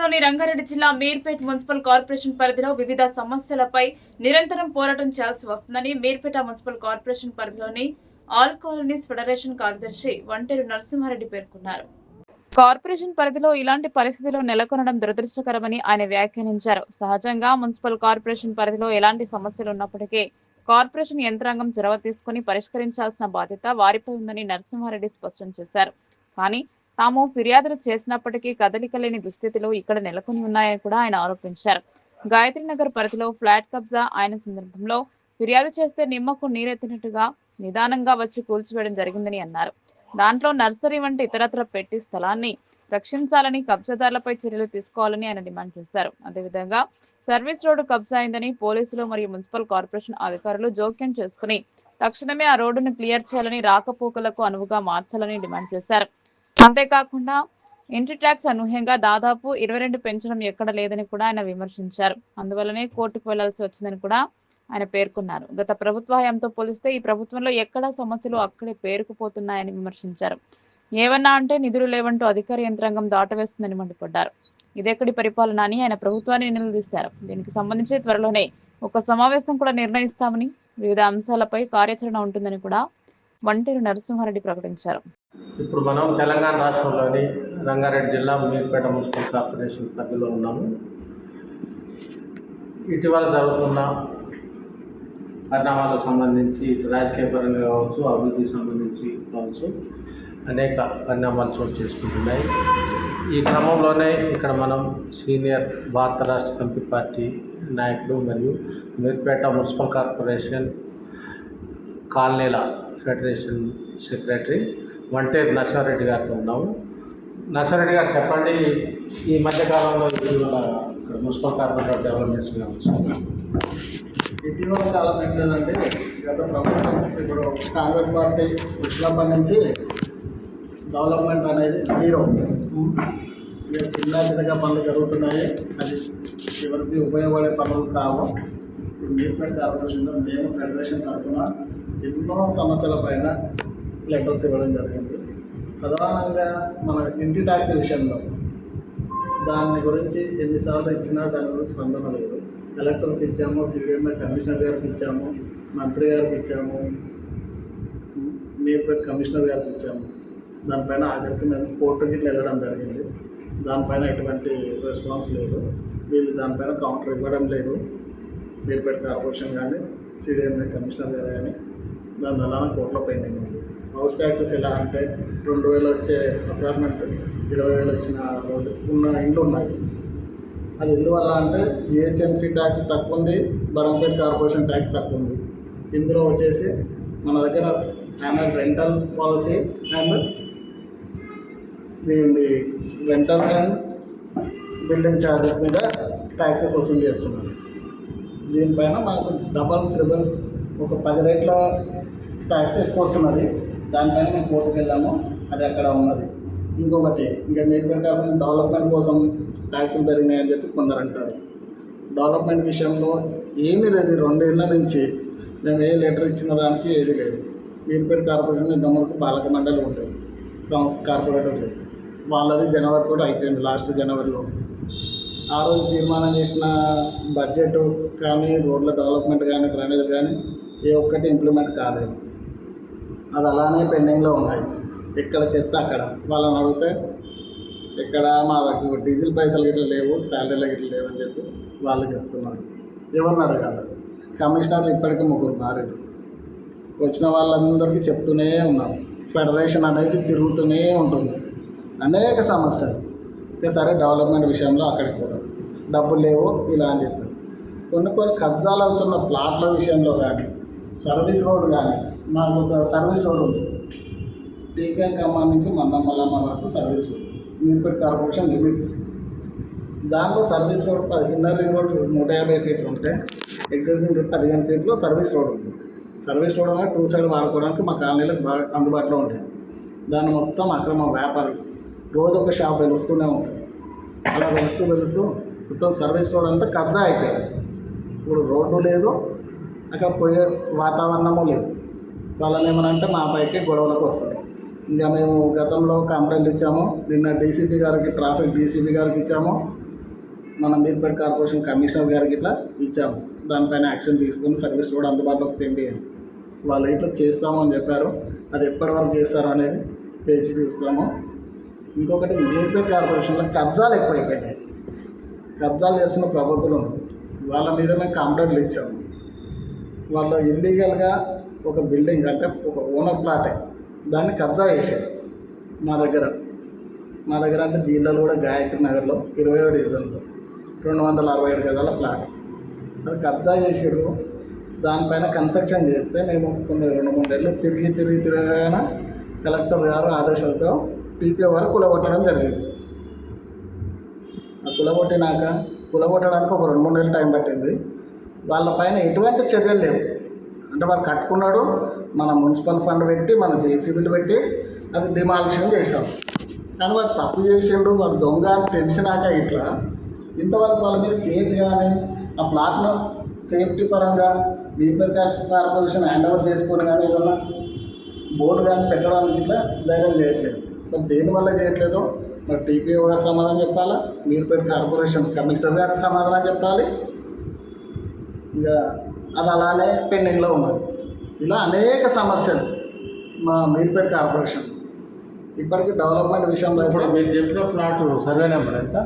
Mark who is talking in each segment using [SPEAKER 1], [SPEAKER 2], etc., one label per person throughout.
[SPEAKER 1] రాష్ట్రంలోని రంగారెడ్డి జిల్లా Meerpet municipal corporation పరిధిలో వివిధ సమస్యలపై నిరంతరం పోరాటం చేయాల్సి వస్తుందని మీర్పేట మున్సిపల్ కార్పొరేషన్ పరిధిలోని ఆల్ కాలనీస్ ఫెడరేషన్ కార్యదర్శి వంటేరు నరసింహారెడ్డి పేర్కొన్నారు. కార్పొరేషన్ పరిధిలో ఇలాంటి పరిస్థితులు నెలకొనడం దురదృష్టకరమని ఆయన వ్యాఖ్యానించారు. సహజంగా మున్సిపల్ కార్పొరేషన్ పరిధిలో ఎలాంటి సమస్యలు ఉన్నప్పటికీ కార్పొరేషన్ యంత్రాంగం చొరవ తీసుకుని పరిష్కరించాల్సిన బాధ్యత వారిపై ఉందని నరసింహారెడ్డి స్పష్టం చేశారు. కానీ తాము ఫిర్యాదులు చేసినప్పటికీ కదలిక లేని దుస్థితిలో ఇక్కడ నెలకొని ఉన్నాయని కూడా ఆయన ఆరోపించారు. గాయత్రీనగర్ పరిధిలో ఫ్లాట్ కబ్జా అయిన సందర్భంలో ఫిర్యాదు చేస్తే నిమ్మకు నీరెత్తినట్టుగా నిదానంగా వచ్చి కూల్చివేయడం జరిగిందని అన్నారు. దాంట్లో నర్సరీ వంటి ఇతరత్ర పెట్టి స్థలాన్ని రక్షించాలని, కబ్జాదారులపై చర్యలు తీసుకోవాలని ఆయన డిమాండ్ చేశారు. అదేవిధంగా సర్వీస్ రోడ్డు కబ్జా అయిందని పోలీసులు మరియు మున్సిపల్ కార్పొరేషన్ అధికారులు జోక్యం చేసుకుని తక్షణమే ఆ రోడ్డును క్లియర్ చేయాలని, రాకపోకలకు అనువుగా మార్చాలని డిమాండ్ చేశారు. అంతేకాకుండా ఇంటి ట్యాక్స్ అనూహ్యంగా దాదాపు 22 పెంచడం ఎక్కడ లేదని కూడా ఆయన విమర్శించారు. అందువల్లనే కోర్టుకు వెళ్లాల్సి వచ్చిందని కూడా ఆయన పేర్కొన్నారు. గత ప్రభుత్వ హయాంతో పోలిస్తే ఈ ప్రభుత్వంలో ఎక్కడా సమస్యలు అక్కడే పేరుకుపోతున్నాయని విమర్శించారు. ఏమన్నా అంటే నిధులు లేవంటూ అధికార యంత్రాంగం దాటవేస్తుందని మండిపడ్డారు. ఇదెక్కడి పరిపాలన అని ఆయన ప్రభుత్వాన్ని నిలదీశారు. దీనికి సంబంధించి త్వరలోనే ఒక సమావేశం కూడా నిర్ణయిస్తామని, వివిధ అంశాలపై కార్యాచరణ ఉంటుందని కూడా వంటేరు నరసింహారెడ్డి ప్రకటించారు.
[SPEAKER 2] ఇప్పుడు మనం తెలంగాణ రాష్ట్రంలోని రంగారెడ్డి జిల్లా మీర్పేట మున్సిపల్ కార్పొరేషన్ పరిధిలో ఉన్నాము. ఇటీవల జరుగుతున్న పరిణామాలకు సంబంధించి రాజకీయ పరంగా కావచ్చు, అభివృద్ధికి సంబంధించి కావచ్చు, అనేక పరిణామాలు చోటు చేసుకుంటున్నాయి. ఈ క్రమంలోనే ఇక్కడ మనం సీనియర్ భారత రాష్ట్ర సమితి పార్టీ నాయకుడు మరియు మీర్పేట మున్సిపల్ కార్పొరేషన్ కాలనీల ఫెడరేషన్ సెక్రటరీ వంటేరు నరసింహారెడ్డి గారితో ఉన్నాము. నరసింహారెడ్డి గారు చెప్పండి, ఈ మధ్యకాలంలో ఇటీవల ఇక్కడ మున్సిపల్ కార్పొరేషన్ డెవలప్మెంట్స్ కావచ్చు.
[SPEAKER 3] ఇటీవల కాలం ఏంటంటే గత ప్రభుత్వం ఇప్పుడు కాంగ్రెస్ పార్టీ వచ్చినప్పటి నుంచి డెవలప్మెంట్ అనేది జీరో. ఇక చిన్న చిన్నగా పనులు జరుగుతున్నాయి, అది ఎవరికి ఉపయోగపడే పనులు కావు. ఇప్పుడు మీర్పేట కార్పొరేషన్లో మేము ఫెడరేషన్ తరఫున ఎన్నో సమస్యల పైన లెటర్స్ ఇవ్వడం జరిగింది. ప్రధానంగా మన ఇంటి ట్యాక్స్ విషయంలో దాని గురించి ఎన్నిసార్లు ఇచ్చినా దాని గురించి స్పందన లేదు. కలెక్టర్కి ఇచ్చాము, సిడిఎంఏ కమిషనర్ గారికి ఇచ్చాము, మంత్రి గారికి ఇచ్చాము, మీర్పేట కమిషనర్ గారికి ఇచ్చాము. దానిపైన ఆఖరికి మేము కోర్టుకి వెళ్ళడం జరిగింది. దానిపైన ఎటువంటి రెస్పాన్స్ లేదు. వీళ్ళు దానిపైన కౌంటర్ ఇవ్వడం లేదు. మీర్పేట కార్పొరేషన్ కానీ సిడిఎంఏ కమిషనర్ గారు కానీ దాని అలానే కోర్టులో పెండింగ్ ఉంది. హౌస్ ట్యాక్సెస్ ఎలా అంటే 2000 వచ్చే అపార్ట్మెంట్ 20,000 వచ్చిన రోజు ఉన్న ఇండ్లు ఉన్నాయి. అది ఎందువల్ల అంటే జిహెచ్ఎంసీ ట్యాక్స్ తక్కువ ఉంది, బరంపేట కార్పొరేషన్ ట్యాక్స్ తక్కువ ఉంది. ఇందులో వచ్చేసి మన దగ్గర యాన్యువల్ రెంటల్ పాలసీ అండ్ దీని రెంటల్ అండ్ బిల్డింగ్ ఛార్జెస్ మీద ట్యాక్సెస్ వసూలు చేస్తున్నారు. దీనిపైన మనకు డబల్ ట్రిబుల్ ఒక 10 రేట్ల ట్యాక్స్ ఎక్కువ వస్తున్నది. దానిపైన మేము కోర్టుకు వెళ్ళాము, అది అక్కడ ఉన్నది. ఇంకొకటి ఇంకా మీర్పేట డెవలప్మెంట్ కోసం ట్యాక్సులు పెరిగినాయని చెప్పి కొందరు అంటారు. డెవలప్మెంట్ విషయంలో ఏమీ లేదు. 2 ఏళ్ళ నుంచి మేము ఏ లెటర్ ఇచ్చిన దానికి ఏది లేదు. మీర్పేట కార్పొరేషన్ ఇంతవరకు పాలక మండలి ఉంటుంది, కార్పొరేటర్ లేదు. వాళ్ళది జనవరి కూడా అయిపోయింది, లాస్ట్ జనవరిలో. ఆ రోజు తీర్మానం చేసిన బడ్జెట్ కానీ, రోడ్ల డెవలప్మెంట్ కానీ, డ్రైనేజ్ కానీ ఏ ఒక్కటి ఇంప్లిమెంట్ కాలేదు. అది అలానే పెండింగ్లో ఉన్నాయి. ఎక్కడ చెత్త అక్కడ. వాళ్ళని అడిగితే ఇక్కడ మా దగ్గర డీజిల్ పైసలు గిట్ల లేవు, శాలరీలు గిట్ల లేవు అని చెప్పి వాళ్ళు చెప్తున్నారు. ఎవరిని అడగాలి? కమిషనర్లు ఇప్పటికీ 3 మారారు. వచ్చిన వాళ్ళందరికీ చెప్తూనే ఉన్నాం. ఫెడరేషన్ అనేది తిరుగుతూనే ఉంటుంది, అనేక సమస్యలు. సరే డెవలప్మెంట్ విషయంలో అక్కడికి కూడా డబ్బులు లేవు ఇలా అని చెప్పారు. కొన్ని కబ్జాలు అవుతున్న ప్లాట్ల విషయంలో కానీ, సర్వీస్ రోడ్ కానీ, మాకు ఒక సర్వీస్ రోడ్ ఉంది. టీకాం ఖమ్మం నుంచి మందమల్లమ్మ వరకు service road Meerpet corporation limits. దాంట్లో సర్వీస్ రోడ్ 15 రింగ్ రోడ్ 150 ఫీట్లు ఉంటే ఎగ్జిస్టింగ్ 15 ఫీట్లో సర్వీస్ రోడ్ ఉంది. సర్వీస్ రోడ్ అనేది 2 సైడ్ వాడుకోవడానికి మా కాలనీలకు బాగా అందుబాటులో ఉంటుంది. దాన్ని మొత్తం అక్రమ వ్యాపారం రోజు ఒక షాప్ వెలుస్తూనే ఉంటుంది. అలా వెలుస్తూ మొత్తం సర్వీస్ రోడ్ అంతా కబ్జా అయిపోయింది. ఇప్పుడు రోడ్డు లేదు, అక్కడ పోయే వాతావరణము లేదు. వాళ్ళని ఏమనంటే మా పైకి గొడవలకు వస్తారు. ఇంకా మేము గతంలో కంప్లైంట్ ఇచ్చాము. నిన్న డీసీపీ గారికి, ట్రాఫిక్ డీసీపీ గారికి ఇచ్చాము. మన మీర్పేట కార్పొరేషన్ కమిషనర్ గారికి ఇట్లా ఇచ్చాము. దానిపైన యాక్షన్ తీసుకొని సర్వీస్ రోడ్ అందుబాటులోకి తెండి వాళ్ళు ఇట్లా చేస్తామని చెప్పారు. అది ఎప్పటి వరకు చేస్తారో అనేది పేచి చూస్తాము. ఇంకొకటి మీర్పేట కార్పొరేషన్లో కబ్జాలు ఎక్కువైపోయినాయి. కబ్జాలు చేస్తున్న ప్రభుత్వం వాళ్ళ మీద మేము కంప్లైంట్లు ఇచ్చాము. వాళ్ళు ఇల్లీగల్గా ఒక బిల్డింగ్ అంటే ఒక ఓనర్ ప్లాటే దాన్ని కబ్జా చేశారు మా దగ్గర అంటే జిల్లాలో కూడా గాయత్రి నగర్లో 20వ డివిజన్లో 267 గజాల ప్లాట్ అది కబ్జా చేసారు. దానిపైన కన్స్ట్రక్షన్ చేస్తే మేము కొన్ని 2-3 నెలలు తిరగగానే కలెక్టర్ గారు ఆదేశాలతో టీపీఓ వారు కూలగొట్టడం జరిగింది. ఆ కూలగొట్టడానికి ఒక 2-3 నెలలు టైం పట్టింది. వాళ్ళపైన ఎటువంటి చర్యలు లేవు. అంటే వాడు కట్టుకున్నాడు, మన మున్సిపల్ ఫండ్ పెట్టి మన జేసీబీలు పెట్టి అది డిమాలిషన్ చేశాం. కానీ వాడు తప్పు చేసిండు, వాడు దొంగ అని తెలిసినాక ఇట్లా ఇంతవరకు వాళ్ళ మీద కేసు కానీ ఆ ప్లాట్ను సేఫ్టీ పరంగా మీర్పేట కార్పొరేషన్ హ్యాండ్ ఓవర్ చేసుకుని కానీ ఏదన్నా బోర్డు కానీ పెట్టడానికి ఇట్లా ధైర్యం చేయట్లేదు. మరి దేనివల్ల చేయట్లేదో మరి టీపీఓ గారు సమాధానం చెప్పాలా, మీర్పేట కార్పొరేషన్ కమిషనర్ గారికి సమాధానం చెప్పాలి. ఇక అది అలానే పెండింగ్లో ఉన్నది. ఇలా అనేక సమస్యలు మా మీర్పేట కార్పొరేషన్ ఇప్పటికీ డెవలప్మెంట్ విషయంలో
[SPEAKER 2] ఇప్పుడు మీరు చెప్పిన ప్లాట్ సర్వే నెంబర్ ఎంత?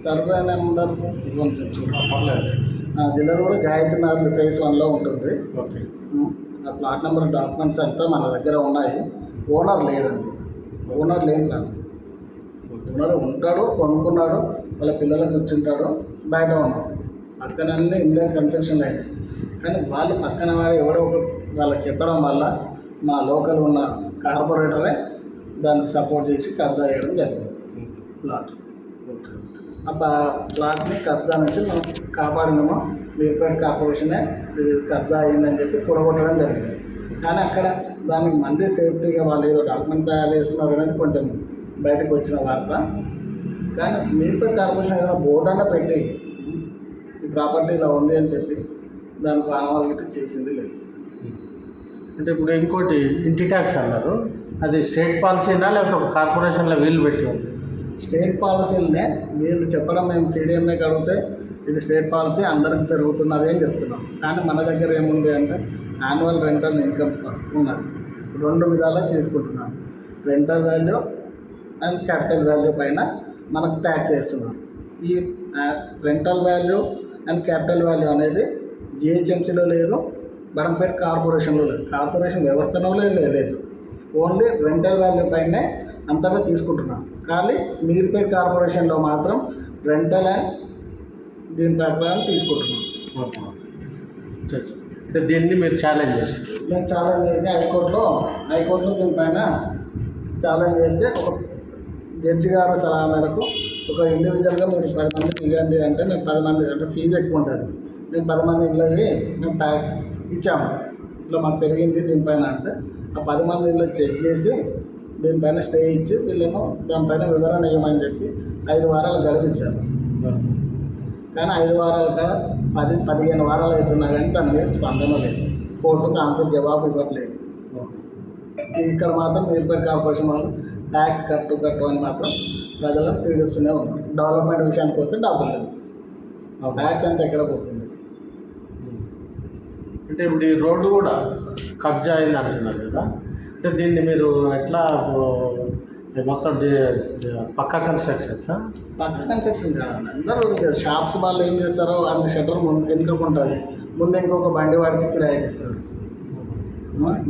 [SPEAKER 3] సర్వే నెంబర్ జిల్లా కూడా గాయత్రి నగర్ ఫేజ్ 1లో ఉంటుంది.
[SPEAKER 2] ఓకే.
[SPEAKER 3] ఆ ప్లాట్ నెంబర్ డాక్యుమెంట్స్ అంతా మన దగ్గర ఉన్నాయి. ఓనర్ లేడండి, ఓనర్ లేని ప్లాట్. ఓనర్ ఉంటాడు, కొనుక్కున్నాడు, వాళ్ళ పిల్లలకు కూర్చుంటాడు, బయట ఉన్నాడు. పక్కనన్నీ ఇండియన్ కన్స్ట్రక్షన్ అయినాయి. కానీ వాళ్ళు పక్కన వాడు ఎవడో ఒక వాళ్ళకి చెప్పడం వల్ల మా లోకల్ ఉన్న కార్పొరేటరే దానికి సపోర్ట్ చేసి కబ్జా చేయడం జరిగింది ప్లాట్. ఆ ప్లాట్ని కబ్జా నుంచి మనం కాపాడినామో మీర్పేట కార్పొరేషనే ఇది కబ్జా అయిందని చెప్పి కూడగొట్టడం జరిగింది. కానీ అక్కడ దానికి మళ్ళీ సేఫ్టీగా వాళ్ళు ఏదో డాక్యుమెంట్ తయారు చేస్తున్నారు అనేది కొంచెం బయటకు వచ్చిన వార్త. కానీ మీర్పేట కార్పొరేషన్ ఏదైనా బోర్డు అన్న పెట్టి ఈ ప్రాపర్టీ ఇలా ఉంది అని చెప్పి దానికి ఆనవాళ్ళకి చేసింది లేదు.
[SPEAKER 2] అంటే ఇప్పుడు ఇంకోటి ఇంటి ట్యాక్స్ అన్నారు, అది స్టేట్ పాలసీనా లేకపోతే కార్పొరేషన్లో వీలు పెట్టి ఉంది?
[SPEAKER 3] స్టేట్ పాలసీలనే వీళ్ళు చెప్పడం మేము సీడీఎంఏకి అడిగితే ఇది స్టేట్ పాలసీ అందరికి పెరుగుతున్నది అని చెప్తున్నాం. కానీ మన దగ్గర ఏముంది అంటే యాన్యువల్ రెంటల్ ఇన్కమ్ ఉన్నది. 2 విధాలా చేసుకుంటున్నాం. Rental value and capital value పైన మనకు ట్యాక్స్ వేస్తున్నాం. ఈ rental value and capital value అనేది జిహెచ్ఎంసీలో లేదు, బడంపేట కార్పొరేషన్లో లేదు, కార్పొరేషన్ వ్యవస్థలో లేదు. ఓన్లీ రెంటల్ వాల్యూ పైనే అంతగా తీసుకుంటున్నాం. కానీ మీర్పేట కార్పొరేషన్లో మాత్రం రెంటల్ అండ్ దీని ప్రకారం తీసుకుంటున్నాం.
[SPEAKER 2] అంటే దీన్ని మీరు ఛాలెంజ్ చేస్తారు?
[SPEAKER 3] నేను ఛాలెంజ్ చేసి హైకోర్టులో దీనిపైన ఛాలెంజ్ చేస్తే ఒక జడ్జి గారు సలహా మేరకు ఒక ఇండివిజువల్గా మీరు 10 మందికి ఇవ్వండి అంటే మేము 10 మంది అంటే ఫీజు ఎక్కువ ఉంటుంది. మేము 10 మంది ఇళ్ళకి మేము ప్యాక్ ఇచ్చాము. ఇట్లా మాకు పెరిగింది దీనిపైన అంటే ఆ 10 మంది ఇళ్ళు చెక్ చేసి దీనిపైన స్టే ఇచ్చి వీళ్ళేమో దానిపైన వివరణ ఇవ్వమని చెప్పి 5 వారాలు గడిపించారు. కానీ 5 వారాలు కదా 10-15 వారాలు అవుతున్నా కానీ దాని మీద స్పందన లేదు. కోర్టుకు ఆన్సర్ జవాబు ఇవ్వట్లేదు. ఇక్కడ మాత్రం మీర్పేట కార్పొరేషన్ వాళ్ళు ట్యాక్స్ కట్టు అని మాత్రం ప్రజలను పీడిస్తూనే ఉన్నారు. డెవలప్మెంట్ విషయానికి వస్తే డబ్బులు లేదు. ట్యాక్స్ అంతా ఎక్కడ పోతుంది?
[SPEAKER 2] అంటే ఇప్పుడు ఈ రోడ్డు కూడా కబ్జా అయింది అంటున్నారు కదా, అంటే దీన్ని మీరు ఎట్లా మొత్తం పక్కా కన్స్ట్రక్షన్స్?
[SPEAKER 3] పక్కా కన్స్ట్రక్షన్ కాదండి. అందరూ షాప్స్ వాళ్ళు ఏం చేస్తారో అంత షట్టర్ వెనుకకు ఉంటుంది, ముందు ఇంకొక బండి వాడికి కిరాయికి ఇస్తారు.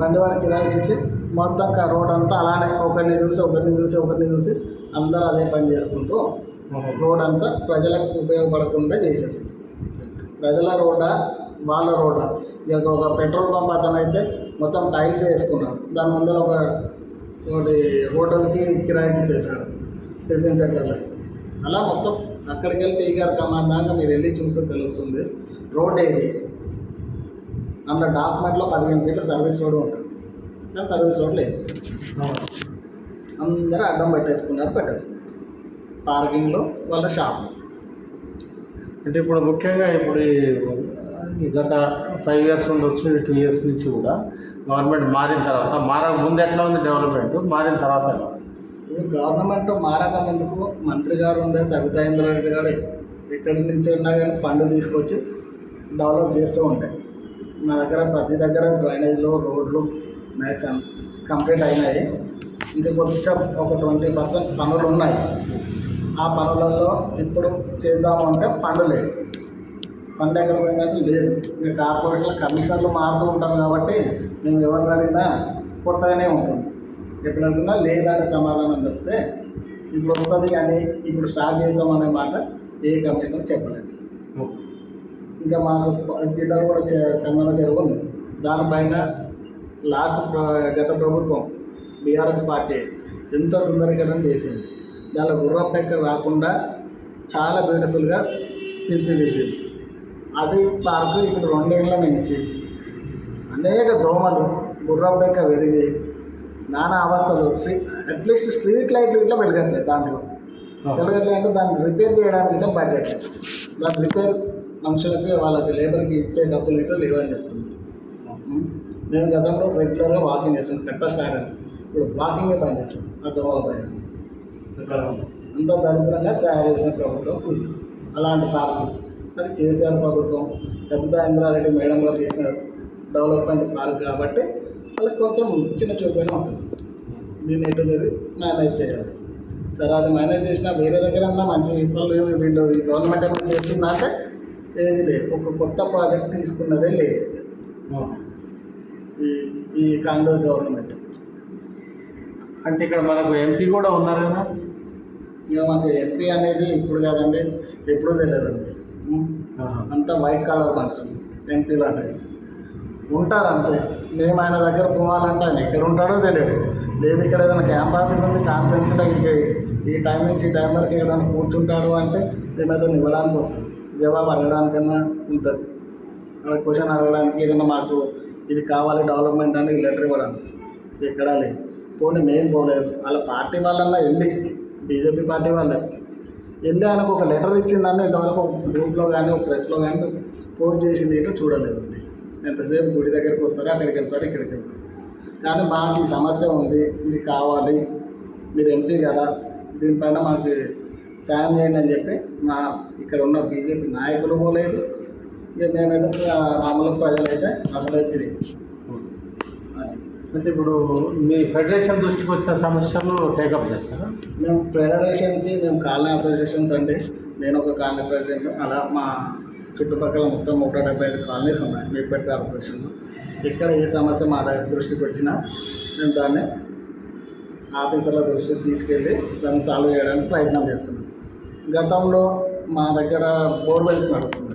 [SPEAKER 3] బండి వాడికి కిరాయికి ఇచ్చి మొత్తం రోడ్ అంతా అలానే ఒకరిని చూసి అందరూ అదే పని చేసుకుంటూ రోడ్ అంతా ప్రజలకు ఉపయోగపడకుండా చేసేస్తారు. ప్రజల రోడ్డా వాళ్ళ రోడ్డా? ఇక ఒక పెట్రోల్ పంప్ అతను అయితే మొత్తం టైల్స్ వేసుకున్నాడు, దాని ముందర ఒకటి హోటల్కి కిరాయికి ఇచ్చేసాడు, టిఫిన్ సెంటర్లకి. అలా మొత్తం అక్కడికి వెళ్తే టీఆర్ కమాండ్ దాకా మీరు వెళ్ళి చూస్తే తెలుస్తుంది రోడ్ ఏది. అందులో డాక్యుమెంట్లో 15 ఫీట్ల సర్వీస్ రోడ్ ఉంటుంది, కానీ సర్వీస్ రోడ్ లేదు. అందరూ అడ్డం పెట్టేసుకున్నారు పార్కింగ్లో వాళ్ళ షాప్.
[SPEAKER 2] అంటే ఇప్పుడు ముఖ్యంగా ఇప్పుడు ఈ గత 5 ఇయర్స్ ఉండొచ్చు, 2 ఇయర్స్ నుంచి కూడా గవర్నమెంట్ మారిన తర్వాత మారక ముందు ఎట్లా ఉంది డెవలప్మెంట్, మారిన తర్వాత ఎలా?
[SPEAKER 3] ఇప్పుడు గవర్నమెంట్ మారక ముందుకు మంత్రి గారు ఉండే సబితా ఇంద్రారెడ్డి గారు ఎక్కడి నుంచి ఉన్నా కానీ ఫండ్ తీసుకొచ్చి డెవలప్ చేస్తూ ఉంటాయి. మా దగ్గర ప్రతి దగ్గర డ్రైనేజ్లు రోడ్లు మ్యాక్సిమం కంప్లీట్ అయినాయి. ఇంకా కొంచెం ఒక 20% పనులు ఉన్నాయి. ఆ పనులలో ఇప్పుడు చేద్దాము అంటే ఫండ్ లేదు. ఫండ్ ఎక్కడ పోయిందంటే లేదు. ఇంకా కార్పొరేషన్ కమిషన్లు మారుతూ ఉంటారు కాబట్టి మేము ఎవరిని అడిగినా కొత్తగానే ఉంటుంది. ఎప్పుడు అడిగినా లేదనే సమాధానం చెప్తే ఇప్పుడు వస్తుంది కానీ ఇప్పుడు స్టార్ట్ చేస్తామనే మాట ఏ కమిషనర్ చెప్పలేదు. ఇంకా మాకు జిల్లాలో కూడా చందన చెరువు ఉంది. దానిపైన గత ప్రభుత్వం బీఆర్ఎస్ పార్టీ ఎంత సుందరీకరణ చేసింది. దానిలో గుర్రపు దగ్గర రాకుండా చాలా బ్యూటిఫుల్గా తీర్చిదిద్దింది. అది పార్కు ఇప్పుడు 2 ఏళ్ళ నుంచి అనేక దోమలు గుర్రపు దగ్గర పెరిగి నానా అవస్థలు. అట్లీస్ట్ స్ట్రీట్ లైట్లు ఇట్లా వెలగట్లేదు. దాంట్లో వెలగట్లేదు అంటే దాన్ని రిపేర్ చేయడానికి ఇట్లా బడ్జెట్. దాని రిపేర్ మనుషులకి వాళ్ళకి లేబర్కి ఇచ్చే డబ్బులు ఇట్లా లేవని చెప్తుంది. నేను గతంలో రెగ్యులర్గా వాకింగ్ చేస్తాను. కట్ట స్టార్ట్ అని ఇప్పుడు వాకింగే పని చేస్తాను. ఆ దోమల భయం అంత దరిద్రంగా తయారు చేసిన ప్రభుత్వం ఉంది. అలాంటి పార్కు అది కేసీఆర్ ప్రభుత్వం సబితా ఇంద్రారెడ్డి మేడం గారు చేసిన డెవలప్మెంట్ పార్క్ కాబట్టి వాళ్ళకి కొంచెం చిన్న చూపైనా ఉంటుంది. దీన్ని ఎటు తిరిగి మేనేజ్ చేయాలి. సరే అది మేనేజ్ చేసినా వేరే దగ్గర అన్నా మంచి పనులు వీళ్ళు గవర్నమెంట్ ఏమైనా చేస్తుందా అంటే ఏది లేదు. ఒక కొత్త ప్రాజెక్ట్ తీసుకున్నదే లేదు ఈ కాంగ్రెస్ గవర్నమెంట్.
[SPEAKER 2] అంటే ఇక్కడ మనకు ఎంపీ కూడా ఉన్నారు కదా.
[SPEAKER 3] ఇక మాకు ఎంపీ అనేది ఇప్పుడు కాదండి, ఎప్పుడూ తెలియదండి. అంతా వైట్ కలర్ మనుషులు ఎంపీలు అనేది ఉంటారు అంతే. మేము ఆయన దగ్గర పోవాలంటే ఆయన ఎక్కడ ఉంటాడో తెలియదు. లేదు ఇక్కడ ఏదైనా క్యాంప్ ఆఫీస్ ఉంది కాన్ఫరెన్స్లో ఈ టైం నుంచి ఈ టైం వరకు ఎక్కడైనా కూర్చుంటాడు అంటే ఏమైతే ఇవ్వడానికి వస్తుంది. జవాబు అడగడానికన్నా ఉంటుంది. అక్కడ క్వశ్చన్ అడగడానికి ఏదైనా మాకు ఇది కావాలి డెవలప్మెంట్ అని లెటర్ ఇవ్వడానికి ఎక్కడా లేదు. పోనీ మేము పోలేదు. వాళ్ళ పార్టీ వాళ్ళన్నా వెళ్ళి బీజేపీ పార్టీ వాళ్ళే వెళ్ళి ఆయనకు ఒక లెటర్ ఇచ్చిందని ఇంతవరకు గ్రూప్లో కానీ ఒక ప్రెస్లో కానీ పోస్ట్ చేసింది ఏంటో చూడలేదండి. ఎంతసేపు గుడి దగ్గరికి వస్తారు, అక్కడికి వెళ్తారు, ఇక్కడికి వెళ్తారు. కానీ మాకు ఈ సమస్య ఉంది, ఇది కావాలి, మీరు ఎంపీ కదా, దీనిపైన మాకు సాయం చేయండి అని చెప్పి మా ఇక్కడ ఉన్న బీజేపీ నాయకులు పోలేదు. ఇక మేమైతే మామూలు ప్రజలైతే అసలే తెలియదు.
[SPEAKER 2] అంటే ఇప్పుడు మీ ఫెడరేషన్ దృష్టికి వచ్చిన సమస్యలు టేకప్ చేస్తారా?
[SPEAKER 3] మేము ఫెడరేషన్కి మేము కాలనీ అసోసియేషన్స్ అండి. నేను ఒక కాలనీ ప్రెసిడెంట్. అలా మా చుట్టుపక్కల మొత్తం 175 కాలనీస్ ఉన్నాయి మీర్పేట కార్పొరేషన్లో. ఇక్కడ ఏ సమస్య మా దృష్టికి వచ్చినా మేము దాన్ని ఆఫీసర్ల దృష్టికి తీసుకెళ్ళి దాన్ని సాల్వ్ చేయడానికి ప్రయత్నం చేస్తున్నాం. గతంలో మా దగ్గర బోర్వెల్స్ నడుస్తుంది.